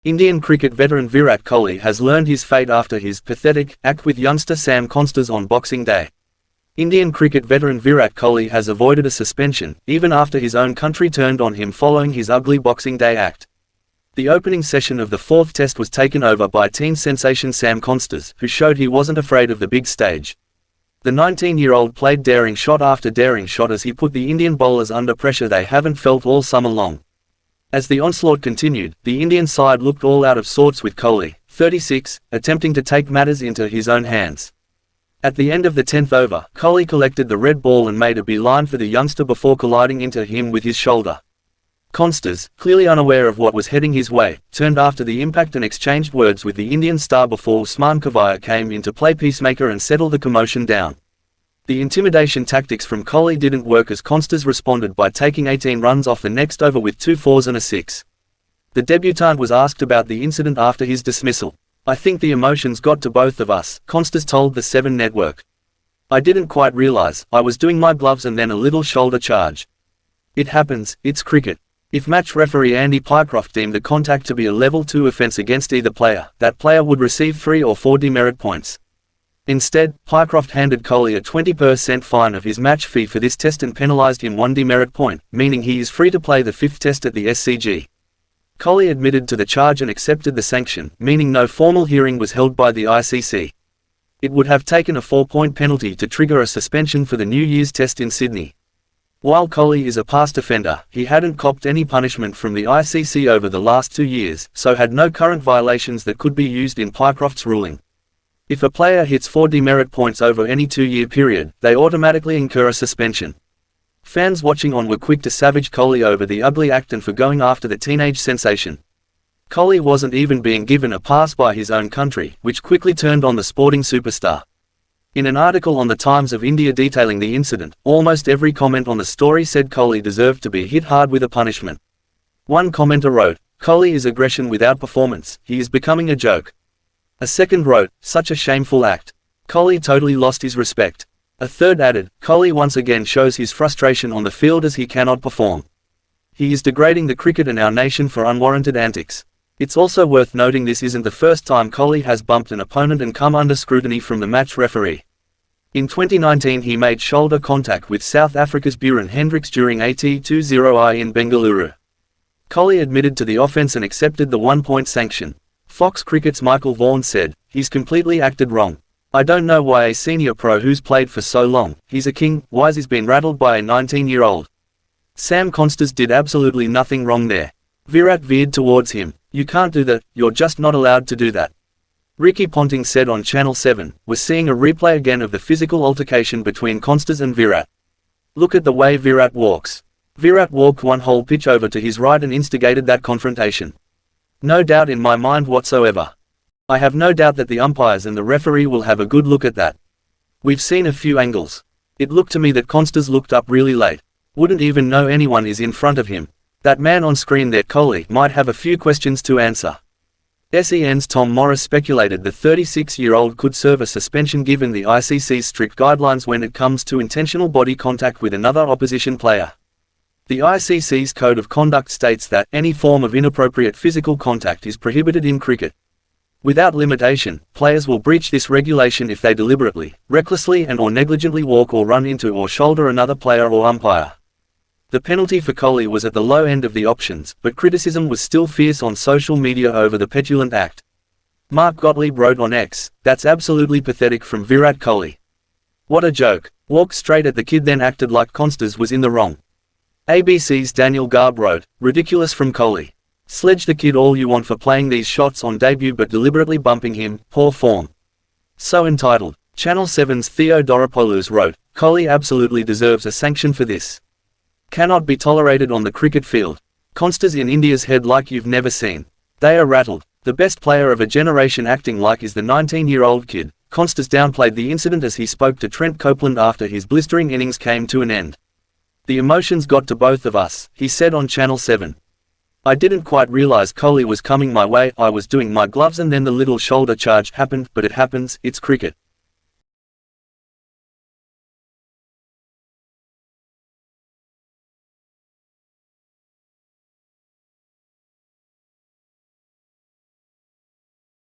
Indian cricket veteran Virat Kohli has learned his fate after his pathetic act with youngster Sam Konstas on Boxing Day. Indian cricket veteran Virat Kohli has avoided a suspension, even after his own country turned on him following his ugly Boxing Day act. The opening session of the fourth test was taken over by teen sensation Sam Konstas, who showed he wasn't afraid of the big stage. The 19-year-old played daring shot after daring shot as he put the Indian bowlers under pressure they haven't felt all summer long. As the onslaught continued, the Indian side looked all out of sorts with Kohli, 36, attempting to take matters into his own hands. At the end of the 10th over, Kohli collected the red ball and made a beeline for the youngster before colliding into him with his shoulder. Konstas, clearly unaware of what was heading his way, turned after the impact and exchanged words with the Indian star before Usman Khawaja came in to play peacemaker and settle the commotion down. The intimidation tactics from Kohli didn't work as Konstas responded by taking 18 runs off the next over with 2 fours and a 6. The debutant was asked about the incident after his dismissal. "I think the emotions got to both of us," Konstas told the 7 Network. "I didn't quite realize, I was doing my gloves and then a little shoulder charge. It happens, it's cricket." If match referee Andy Pycroft deemed the contact to be a level 2 offence against either player, that player would receive 3 or 4 demerit points. Instead, Pycroft handed Kohli a 20% fine of his match fee for this test and penalised him 1 demerit point, meaning he is free to play the 5th test at the SCG. Kohli admitted to the charge and accepted the sanction, meaning no formal hearing was held by the ICC. It would have taken a 4-point penalty to trigger a suspension for the New Year's test in Sydney. While Kohli is a past offender, he hadn't copped any punishment from the ICC over the last 2 years, so had no current violations that could be used in Pycroft's ruling. If a player hits 4 demerit points over any 2-year period, they automatically incur a suspension. Fans watching on were quick to savage Kohli over the ugly act and for going after the teenage sensation. Kohli wasn't even being given a pass by his own country, which quickly turned on the sporting superstar. In an article on the Times of India detailing the incident, almost every comment on the story said Kohli deserved to be hit hard with a punishment. One commenter wrote, "Kohli is aggression without performance, he is becoming a joke." A second wrote, "Such a shameful act. Kohli totally lost his respect." A third added, "Kohli once again shows his frustration on the field as he cannot perform. He is degrading the cricket and our nation for unwarranted antics." It's also worth noting this isn't the first time Kohli has bumped an opponent and come under scrutiny from the match referee. In 2019 he made shoulder contact with South Africa's Buren Hendricks during a T20I in Bengaluru. Kohli admitted to the offence and accepted the 1-point sanction. Fox Cricket's Michael Vaughan said, "He's completely acted wrong. I don't know why a senior pro who's played for so long, he's a king, why's he's been rattled by a 19-year-old. Sam Konstas did absolutely nothing wrong there. Virat veered towards him. You can't do that, you're just not allowed to do that." Ricky Ponting said on Channel 7, "We're seeing a replay again of the physical altercation between Konstas and Virat. Look at the way Virat walks. Virat walked one whole pitch over to his right and instigated that confrontation. No doubt in my mind whatsoever. I have no doubt that the umpires and the referee will have a good look at that. We've seen a few angles. It looked to me that Konstas looked up really late. Wouldn't even know anyone is in front of him. That man on screen there, Kohli, might have a few questions to answer." SEN's Tom Morris speculated the 36-year-old could serve a suspension given the ICC's strict guidelines when it comes to intentional body contact with another opposition player. The ICC's Code of Conduct states that any form of inappropriate physical contact is prohibited in cricket. Without limitation, players will breach this regulation if they deliberately, recklessly and/or negligently walk or run into or shoulder another player or umpire. The penalty for Kohli was at the low end of the options, but criticism was still fierce on social media over the petulant act. Mark Gottlieb wrote on X, "That's absolutely pathetic from Virat Kohli. What a joke. Walked straight at the kid then acted like Konstas was in the wrong." ABC's Daniel Garb wrote, "Ridiculous from Kohli. Sledge the kid all you want for playing these shots on debut but deliberately bumping him, poor form. So entitled." Channel 7's Theo Doropoulos wrote, "Kohli absolutely deserves a sanction for this. Cannot be tolerated on the cricket field. Konstas in India's head like you've never seen. They are rattled. The best player of a generation acting like is the 19-year-old kid." Konstas downplayed the incident as he spoke to Trent Copeland after his blistering innings came to an end. "The emotions got to both of us," he said on Channel 7. "I didn't quite realize Kohli was coming my way, I was doing my gloves and then the little shoulder charge happened, but it happens, it's cricket.